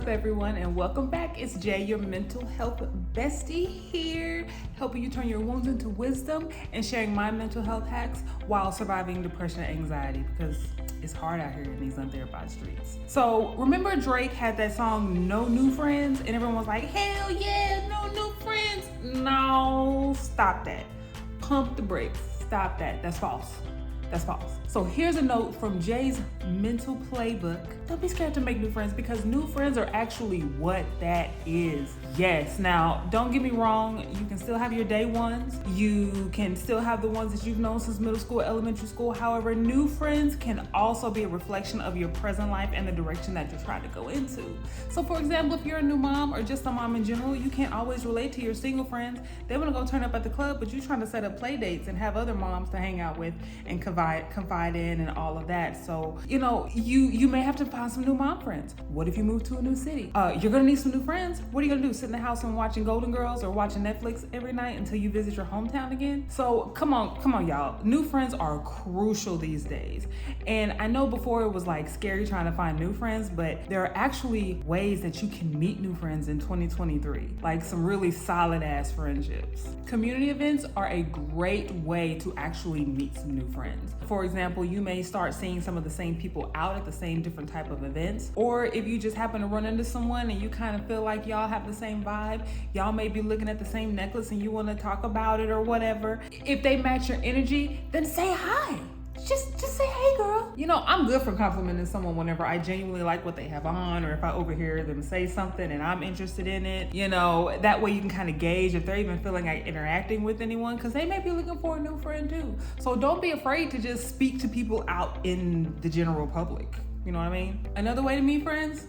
up, everyone, and welcome back. It's Jay, your mental health bestie, here, helping you turn your wounds into wisdom and sharing my mental health hacks while surviving depression and anxiety, because it's hard out here in these untherapized streets. So remember Drake had that song No New Friends, and everyone was like, hell yeah, no new friends. No, stop that. Pump the brakes. Stop that. That's false. That's false. So here's a note from Jay's mental playbook. Don't be scared to make new friends, because new friends are actually what that is. Yes, now don't get me wrong, you can still have your day ones. You can still have the ones that you've known since middle school, elementary school. However, new friends can also be a reflection of your present life and the direction that you're trying to go into. So for example, if you're a new mom or just a mom in general, you can't always relate to your single friends. They want to go turn up at the club, but you're trying to set up play dates and have other moms to hang out with and confide in and all of that. So, you may have to find some new mom friends. What if you move to a new city? You're gonna need some new friends. What are you gonna do? Sit in the house and watching Golden Girls or watching Netflix every night until you visit your hometown again? So come on, y'all. New friends are crucial these days. And I know before it was like scary trying to find new friends, but there are actually ways that you can meet new friends in 2023, like some really solid ass friendships. Community events are a great way to actually meet some new friends. For example, you may start seeing some of the same people out at the same different type of events, or if you just happen to run into someone and you kind of feel like y'all have the same vibe, y'all may be looking at the same necklace and you want to talk about it or whatever. If they match your energy, then say hi. Just say, hey girl. I'm good for complimenting someone whenever I genuinely like what they have on, or if I overhear them say something and I'm interested in it. That way you can kind of gauge if they're even feeling like interacting with anyone, because they may be looking for a new friend too. So don't be afraid to just speak to people out in the general public. You know what I mean? Another way to meet friends?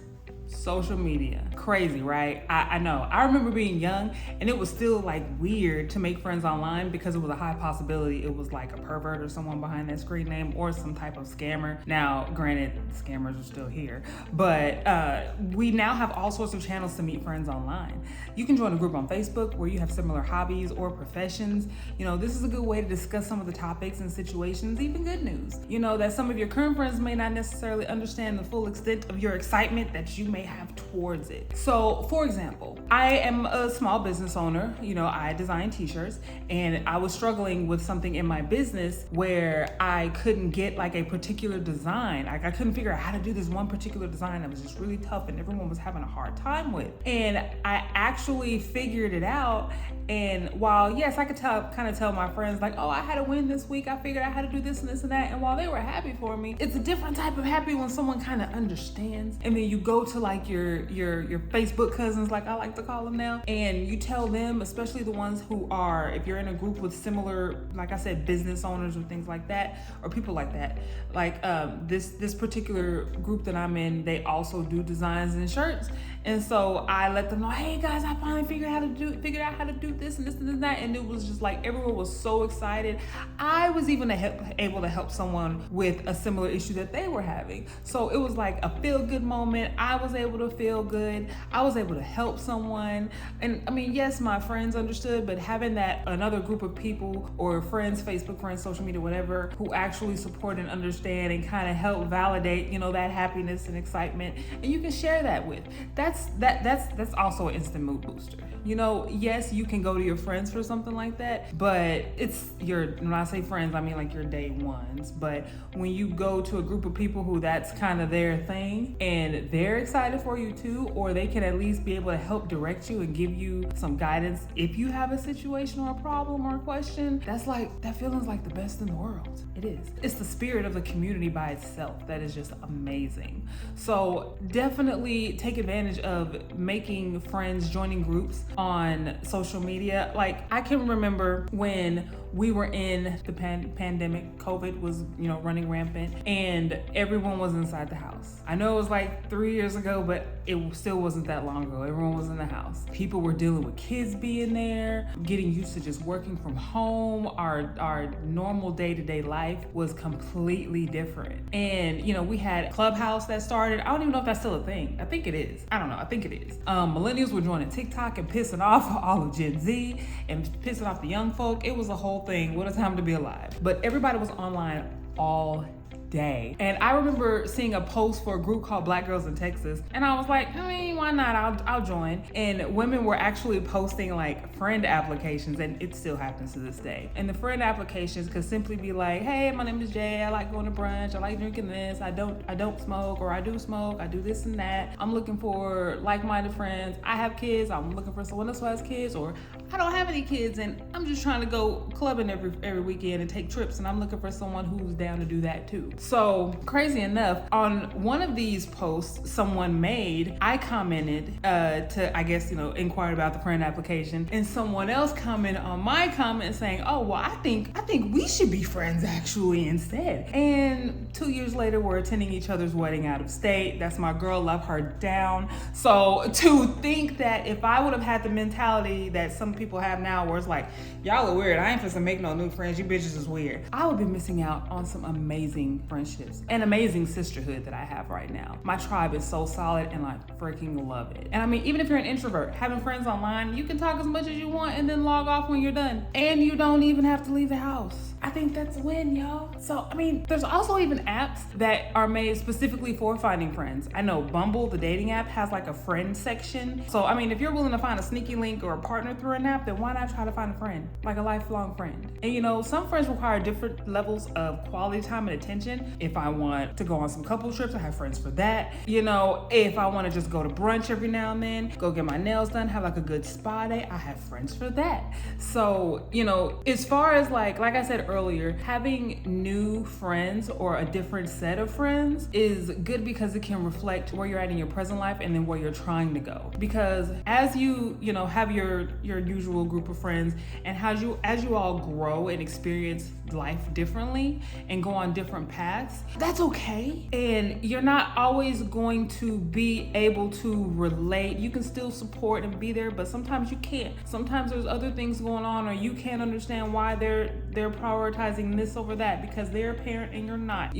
Social media. Crazy, right? I know. I remember being young and it was still like weird to make friends online because it was a high possibility it was like a pervert or someone behind that screen name or some type of scammer. Now, granted, scammers are still here, but we now have all sorts of channels to meet friends online. You can join a group on Facebook where you have similar hobbies or professions. This is a good way to discuss some of the topics and situations, even good news. That some of your current friends may not necessarily understand the full extent of your excitement that you may have towards it. So for example, I am a small business owner. I design t-shirts, and I was struggling with something in my business where I couldn't get like a particular design. Like I couldn't figure out how to do this one particular design that was just really tough and everyone was having a hard time with. And I actually figured it out. And while yes, I could kind of tell my friends like, oh, I had a win this week, I figured out how to do this and this and that. And while they were happy for me, it's a different type of happy when someone kind of understands. And then you go to like your Facebook cousins, like I like to call them now, and you tell them, especially the ones who are, if you're in a group with similar, like I said, business owners or things like that, or people like that, like this particular group that I'm in, they also do designs and shirts. And so I let them know, hey guys, I finally figured out how to do this and this and that. And it was just like, everyone was so excited. I was even able to help someone with a similar issue that they were having. So it was like a feel-good moment. I was able to feel good. I was able to help someone. And I mean, yes, my friends understood, but having that another group of people or friends, Facebook friends, social media, whatever, who actually support and understand and kind of help validate, that happiness and excitement, and you can share that with. That's also an instant mood booster. Yes, you can go to your friends for something like that, but when I say friends, I mean like your day ones. But when you go to a group of people who that's kind of their thing and they're excited for you too, or they can at least be able to help direct you and give you some guidance if you have a situation or a problem or a question, that feeling's like the best in the world. It is. It's the spirit of the community by itself that is just amazing. So definitely take advantage of making friends, joining groups on social media. Like I can remember when we were in the pandemic, COVID was, running rampant, and everyone was inside the house. I know it was like 3 years ago, but it still wasn't that long ago. Everyone was in the house. People were dealing with kids being there, getting used to just working from home. Our normal day-to-day life was completely different. And, we had Clubhouse that started. I don't even know if that's still a thing. I think it is. I don't know. I think it is. Millennials were joining TikTok and pissing off all of Gen Z and pissing off the young folk. It was a whole thing. What a time to be alive. But everybody was online all day. And I remember seeing a post for a group called Black Girls in Texas, and I was like, I mean, why not? I'll join. And women were actually posting like friend applications, and it still happens to this day. And the friend applications could simply be like, hey, my name is Jay, I like going to brunch, I like drinking this, I don't smoke, or I do smoke, I do this and that. I'm looking for like-minded friends. I have kids, I'm looking for someone else who has kids, or I don't have any kids and I'm just trying to go clubbing every weekend and take trips, and I'm looking for someone who's down to do that too. So crazy enough, on one of these posts someone made, I commented to, I guess, inquired about the friend application, and someone else commented on my comment saying, oh, well, I think we should be friends actually instead. And 2 years later, we're attending each other's wedding out of state. That's my girl, love her down. So to think that if I would have had the mentality that some people have now, where it's like, y'all are weird, I ain't finna make no new friends, you bitches is weird, I would be missing out on some amazing friendships and amazing sisterhood that I have right now. My tribe is so solid and I freaking love it. And I mean, even if you're an introvert, having friends online, you can talk as much as you want and then log off when you're done. And you don't even have to leave the house. I think that's a win, y'all. So, I mean, there's also even apps that are made specifically for finding friends. I know Bumble, the dating app, has like a friend section. So, I mean, if you're willing to find a sneaky link or a partner through an app, then why not try to find a friend, like a lifelong friend? And some friends require different levels of quality time and attention. If I want to go on some couple trips, I have friends for that. If I want to just go to brunch every now and then, go get my nails done, have like a good spa day, I have friends for that. So, as far as like I said earlier, having new friends or a different set of friends is good because it can reflect where you're at in your present life and then where you're trying to go. Because as you have your usual group of friends, and as you all grow and experience life differently and go on different paths, that's okay. And you're not always going to be able to relate. You can still support and be there, but sometimes you can't. Sometimes there's other things going on, or you can't understand why they're prioritizing this over that because they're a parent and you're not.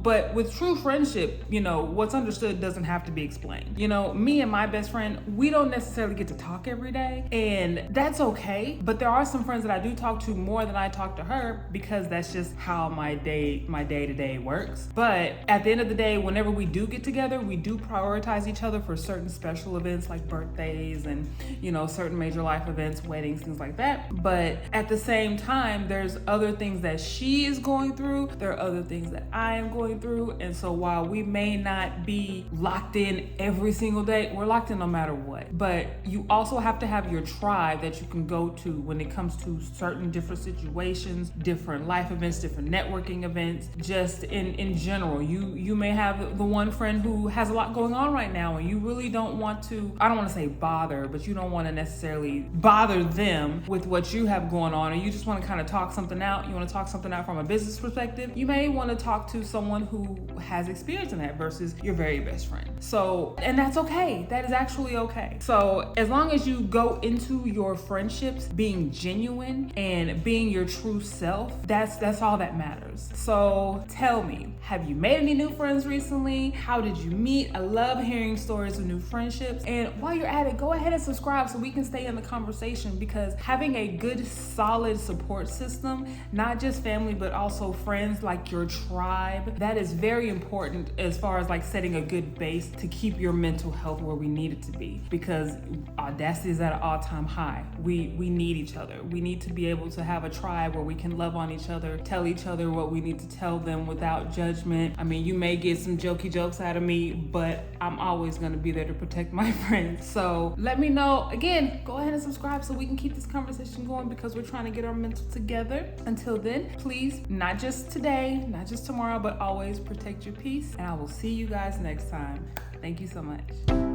But with true friendship, what's understood doesn't have to be explained. Me and my best friend, we don't necessarily get to talk every day, and that's okay. But there are some friends that I do talk to more than I talk to her, because that's just how my day-to-day works. But at the end of the day, whenever we do get together, we do prioritize each other for certain special events like birthdays and certain major life events, weddings, things like that. But at the same time, there's other things that she is going through, there are other things that I am going through, and so while we may not be locked in every single day, we're locked in no matter what. But you also have to have your tribe that you can go to when it comes to certain different situations, different life events, different networking events. Just in general, you may have the one friend who has a lot going on right now, and you really don't want to, I don't want to say bother, but you don't want to necessarily bother them with what you have going on, and you just want to kind of talk something out. You want to talk something out from a business perspective. You may want to talk to someone who has experience in that versus your very best friend. So, and that's okay. That is actually okay. So as long as you go into your friendships being genuine and being your true self, that's all that matters. So tell me, have you made any new friends recently? How did you meet? I love hearing stories of new friendships. And while you're at it, go ahead and subscribe so we can stay in the conversation, because having a good, solid support system, not just family, but also friends, like your tribe, that is very important as far as like setting a good base to keep your mental health where we need it to be, because audacity is at an all-time high. We need each other. We need to be able to have a tribe where we can love on each other, tell each other what we need to tell them without judgment. I mean, you may get some jokey jokes out of me, but I'm always going to be there to protect my friends. So let me know. Again, go ahead and subscribe so we can keep this conversation going, because we're trying to get our mental together. Until then, please, not just today, not just tomorrow, but always protect your peace. And I will see you guys next time. Thank you so much.